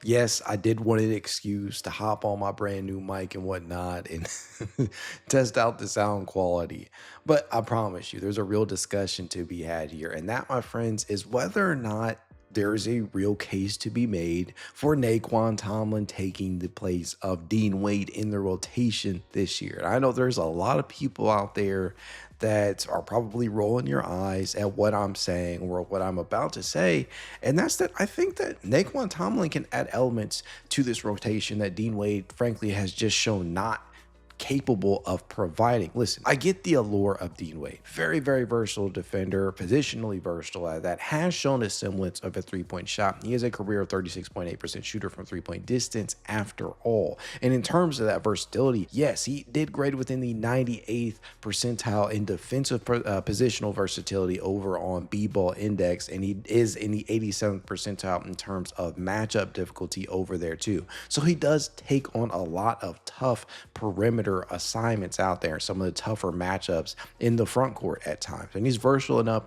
Yes, I did want an excuse to hop on my brand new mic and whatnot and test out the sound quality. But I promise you, there's a real discussion to be had here. And that, my friends, is whether or not there is a real case to be made for Naquon Tomlin taking the place of Dean Wade in the rotation this year. And I know there's a lot of people out there that are probably rolling your eyes at what I'm saying or what I'm about to say. And that's that I think that Naquon Tomlin can add elements to this rotation that Dean Wade, frankly, has just shown not capable of providing. Listen, I get the allure of Dean Wade. Very, very versatile defender, positionally versatile at that, has shown a semblance of a three-point shot. He has a career 36.8% shooter from three-point distance after all. And in terms of that versatility, yes, he did grade within the 98th percentile in defensive positional versatility over on B-ball index, and he is in the 87th percentile in terms of matchup difficulty over there too. So he does take on a lot of tough perimeter assignments out there, some of the tougher matchups in the front court at times. And he's versatile enough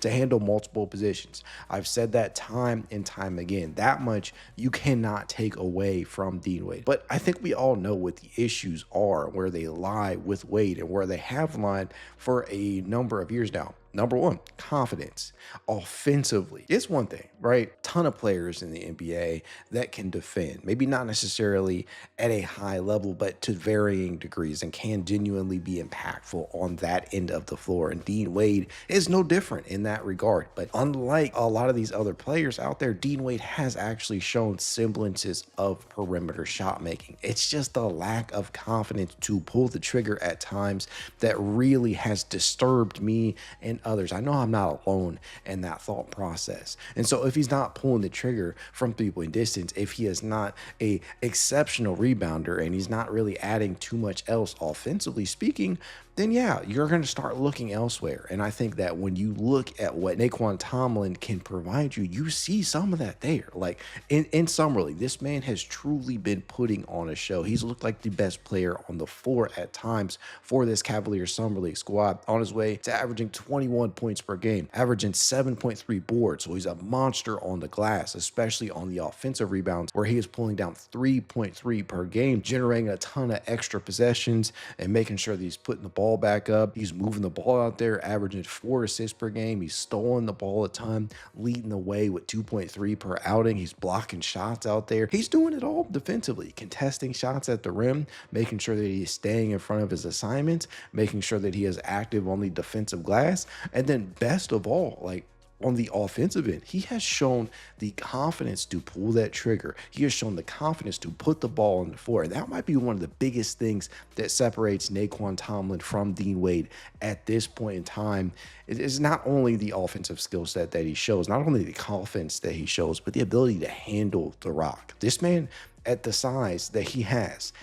to handle multiple positions. I've said that time and time again. That much you cannot take away from Dean Wade. But I think we all know what the issues are, where they lie with Wade and where they have lied for a number of years now. Number one, confidence. Offensively, it's one thing, right? Ton of players in the NBA that can defend, maybe not necessarily at a high level, but to varying degrees, and can genuinely be impactful on that end of the floor. And Dean Wade is no different in that regard. But unlike a lot of these other players out there, Dean Wade has actually shown semblances of perimeter shot making. It's just the lack of confidence to pull the trigger at times that really has disturbed me and others. I know I'm not alone in that thought process. And so if he's not pulling the trigger from three-point distance, if he is not a exceptional rebounder and he's not really adding too much else offensively speaking, then yeah, you're going to start looking elsewhere. And I think that when you look at what Naquon Tomlin can provide you, you see some of that there. Like in summary, this man has truly been putting on a show. He's looked like the best player on the floor at times for this Cavaliers Summer League squad, on his way to averaging 21 points per game, averaging 7.3 boards. So he's a monster on the glass, especially on the offensive rebounds, where he is pulling down 3.3 per game, generating a ton of extra possessions and making sure that he's putting the ball back up. He's moving the ball out there, averaging 4 assists per game. He's stolen the ball a ton, leading the way with 2.3 per outing. He's blocking shots out there. He's doing it all defensively, contesting shots at the rim, making sure that he's staying in front of his assignments, making sure that he is active on the defensive glass. And then best of all, like, on the offensive end, he has shown the confidence to pull that trigger. He has shown the confidence to put the ball on the floor. And that might be one of the biggest things that separates Naquon Tomlin from Dean Wade at this point in time. It is not only the offensive skill set that he shows, not only the confidence that he shows, but the ability to handle the rock. This man, at the size that he has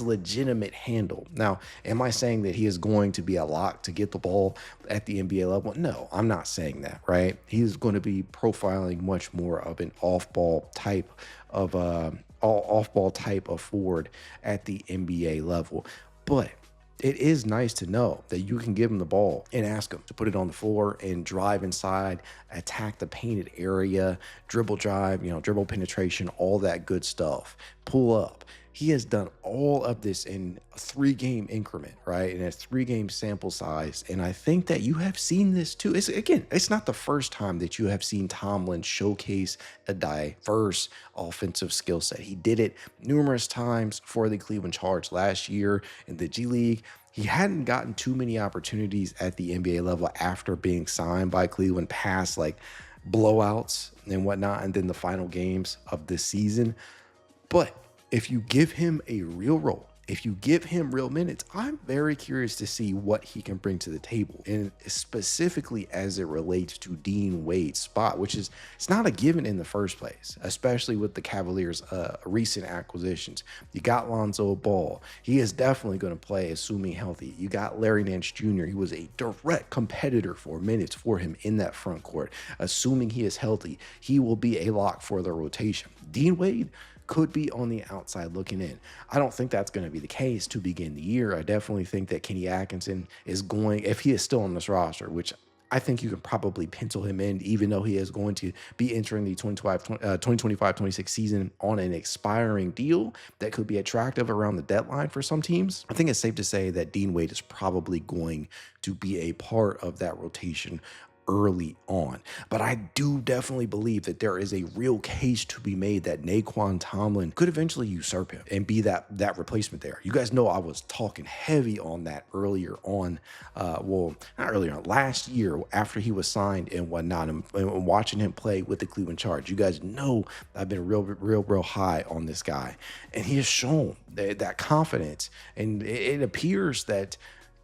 legitimate handle. Now, am I saying that he is going to be a lock to get the ball at the NBA level? No, I'm not saying that, right? He's going to be profiling much more of an off-ball type of forward at the NBA level. But it is nice to know that you can give him the ball and ask him to put it on the floor and drive inside, attack the painted area, dribble drive, dribble penetration, all that good stuff. Pull up. He has done all of this in a 3-game increment, right? In a 3-game sample size. And I think that you have seen this too. It's not the first time that you have seen Tomlin showcase a diverse offensive skill set. He did it numerous times for the Cleveland Charge last year in the G League. He hadn't gotten too many opportunities at the NBA level after being signed by Cleveland, past like blowouts and whatnot, and then the final games of this season. But if you give him a real role, if you give him real minutes, I'm very curious to see what he can bring to the table, and specifically as it relates to Dean Wade's spot, which is, it's not a given in the first place, especially with the Cavaliers' recent acquisitions. You got Lonzo Ball. He is definitely going to play, assuming healthy. You got Larry Nance Jr. He was a direct competitor for minutes for him in that front court. Assuming he is healthy, he will be a lock for the rotation. Dean Wade could be on the outside looking in. I don't think that's going to be the case to begin the year. I definitely think that Kenny Atkinson is going, if he is still on this roster, which I think you can probably pencil him in, even though he is going to be entering the 2025-26 season on an expiring deal that could be attractive around the deadline for some teams. I think it's safe to say that Dean Wade is probably going to be a part of that rotation early on. But I do definitely believe that there is a real case to be made that Naquon Tomlin could eventually usurp him and be that replacement there. You guys know I was talking heavy on that earlier on, well, not earlier on, last year after he was signed and whatnot, and watching him play with the Cleveland Charge. You guys know I've been real high on this guy, and he has shown that confidence, and it appears that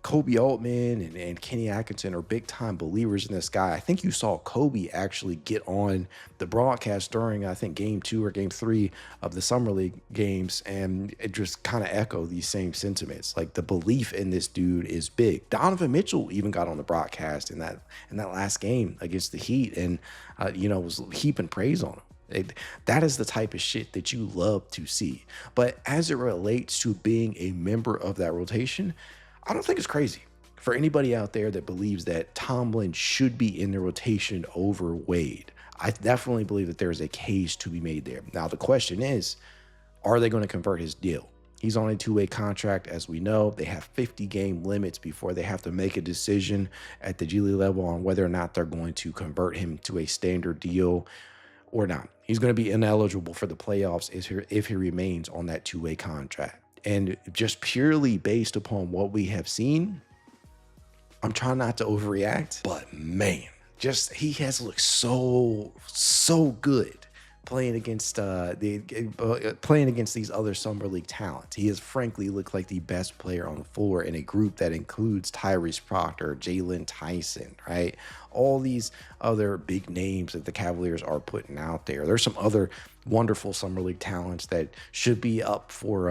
Kobe Altman and Kenny Atkinson are big time believers in this guy. I think you saw Kobe actually get on the broadcast during, I think, game 2 or game 3 of the Summer League games, and it just kind of echoed these same sentiments. Like, the belief in this dude is big. Donovan Mitchell even got on the broadcast in that last game against the Heat, and was heaping praise on him. That is the type of shit that you love to see. But as it relates to being a member of that rotation, I don't think it's crazy for anybody out there that believes that Tomlin should be in the rotation over Wade. I definitely believe that there's a case to be made there. Now, the question is, are they going to convert his deal? He's on a 2-way contract, as we know. They have 50-game limits before they have to make a decision at the G League level on whether or not they're going to convert him to a standard deal or not. He's going to be ineligible for the playoffs if he remains on that 2-way contract. And just purely based upon what we have seen, I'm trying not to overreact, but man, he has looked so good playing against these other Summer League talents. He has frankly looked like the best player on the floor in a group that includes Tyrese Proctor, Jalen Tyson, right? All these other big names that the Cavaliers are putting out there. There's some other wonderful Summer League talents that should be up for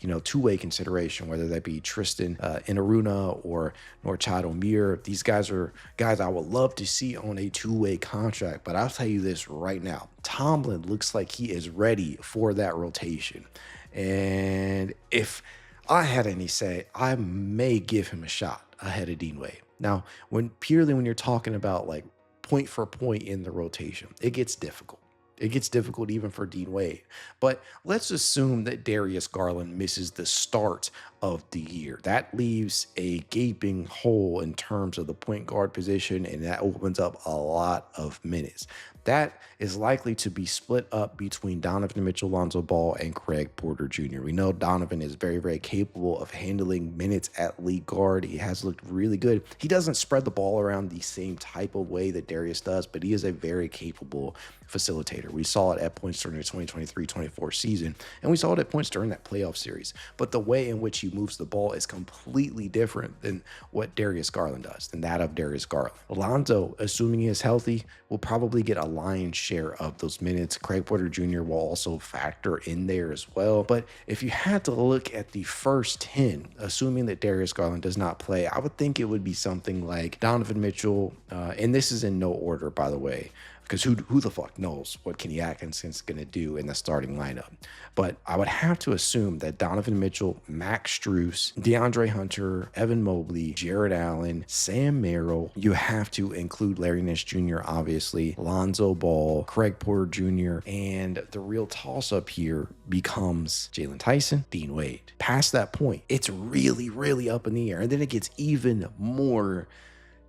2-way consideration, whether that be Tristan Inaruna or Norchad Omir. These guys are guys I would love to see on a 2-way contract, but I'll tell you this right now, Tomlin looks like he is ready for that rotation. And if I had any say, I may give him a shot ahead of Dean Wade. Now, when you're talking about like point for point in the rotation, it gets difficult. It gets difficult even for Dean Wade. But let's assume that Darius Garland misses the start of the year. That leaves a gaping hole in terms of the point guard position, and that opens up a lot of minutes. That is likely to be split up between Donovan Mitchell, Lonzo Ball, and Craig Porter Jr. We know Donovan is very capable of handling minutes at lead guard. He has looked really good. He doesn't spread the ball around the same type of way that Darius does, but he is a very capable facilitator. We saw it at points during the 2023-24 season, and we saw it at points during that playoff series. But the way in which he moves the ball is completely different than what Darius Garland does, than that of Darius Garland. Lonzo, assuming he is healthy, will probably get a lion's share of those minutes. Craig Porter Jr. will also factor in there as well. But if you had to look at the first 10, assuming that Darius Garland does not play, I would think it would be something like Donovan Mitchell, and this is in no order, by the way, because who the fuck knows what Kenny Atkinson's going to do in the starting lineup. But I would have to assume that Donovan Mitchell, Max Strus, DeAndre Hunter, Evan Mobley, Jarrett Allen, Sam Merrill. You have to include Larry Nance Jr., obviously, Lonzo Ball, Craig Porter Jr., and the real toss-up here becomes Jalen Tyson, Dean Wade. Past that point, it's really up in the air. And then it gets even more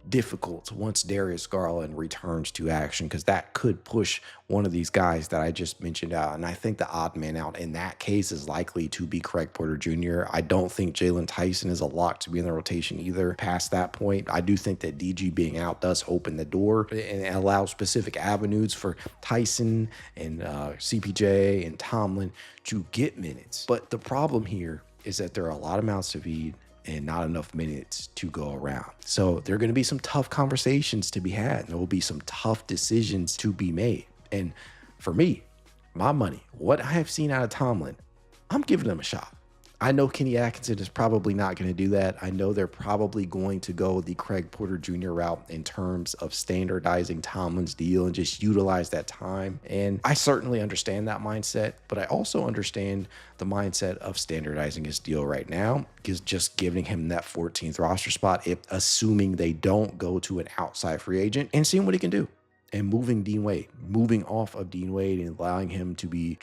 difficult once Darius Garland returns to action, because that could push one of these guys that I just mentioned out. And I think the odd man out in that case is likely to be Craig Porter Jr. I don't think Jalen Tyson is a lock to be in the rotation either past that point. I do think that DG being out does open the door and allow specific avenues for Tyson and CPJ and Tomlin to get minutes. But the problem here is that there are a lot of mouths to feed and not enough minutes to go around. So there are going to be some tough conversations to be had. There will be some tough decisions to be made. And for me, my money, what I have seen out of Tomlin, I'm giving him a shot. I know Kenny Atkinson is probably not going to do that. I know they're probably going to go the Craig Porter Jr. route in terms of standardizing Tomlin's deal and just utilize that time. And I certainly understand that mindset, but I also understand the mindset of standardizing his deal right now is just giving him that 14th roster spot, if assuming they don't go to an outside free agent, and seeing what he can do. And moving Dean Wade, moving off of Dean Wade and allowing him to be,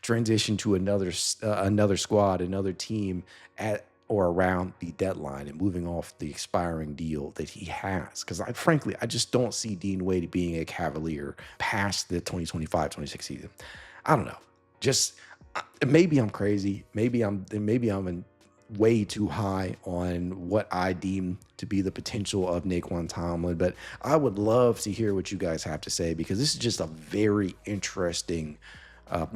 transition to another squad, another team at or around the deadline, and moving off the expiring deal that he has. Because frankly, I just don't see Dean Wade being a Cavalier past the 2025-26 season. I don't know. Just maybe I'm crazy. Maybe I'm way too high on what I deem to be the potential of Naquon Tomlin, but I would love to hear what you guys have to say, because this is just a very interesting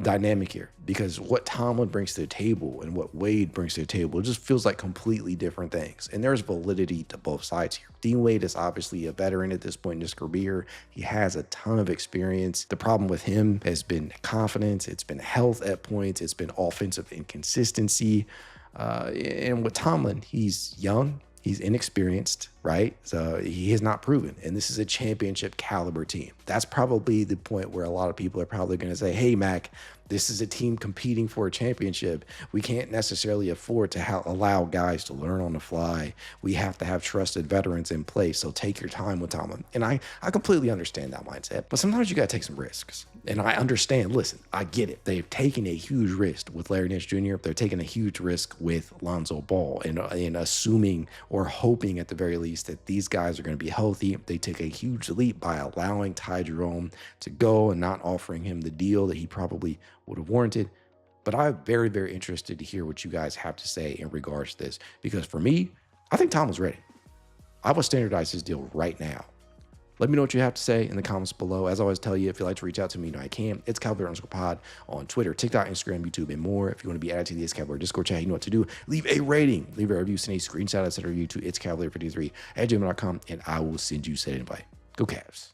dynamic here, because what Tomlin brings to the table and what Wade brings to the table, it just feels like completely different things. And there's validity to both sides here. Dean Wade is obviously a veteran at this point in his career. He has a ton of experience. The problem with him has been confidence. It's been health at points. It's been offensive inconsistency. And with Tomlin, he's young, he's inexperienced, right? So he has not proven, and this is a championship caliber team. That's probably the point where a lot of people are probably going to say, hey, Mac, this is a team competing for a championship. We can't necessarily afford to allow guys to learn on the fly. We have to have trusted veterans in place. So take your time with Tomlin. And I completely understand that mindset, but sometimes you got to take some risks. And I understand, listen, I get it. They've taken a huge risk with Larry Nance Jr. They're taking a huge risk with Lonzo Ball, and assuming or hoping at the very least that these guys are going to be healthy. They take a huge leap by allowing Ty Jerome to go and not offering him the deal that he probably would have warranted. But I'm very, very interested to hear what you guys have to say in regards to this, because for me, I think Tomlin's ready. I would standardize his deal right now. Let me know what you have to say in the comments below. As I always tell you, if you'd like to reach out to me, you know I can. It's Cavalier_pod on Twitter, TikTok, Instagram, YouTube, and more. If you want to be added to the It's Cavalier Discord chat, you know what to do. Leave a rating, leave a review, send a screenshot, etc. You to It's Cavalier 53 at gmail.com, and I will send you said invite. Go Cavs.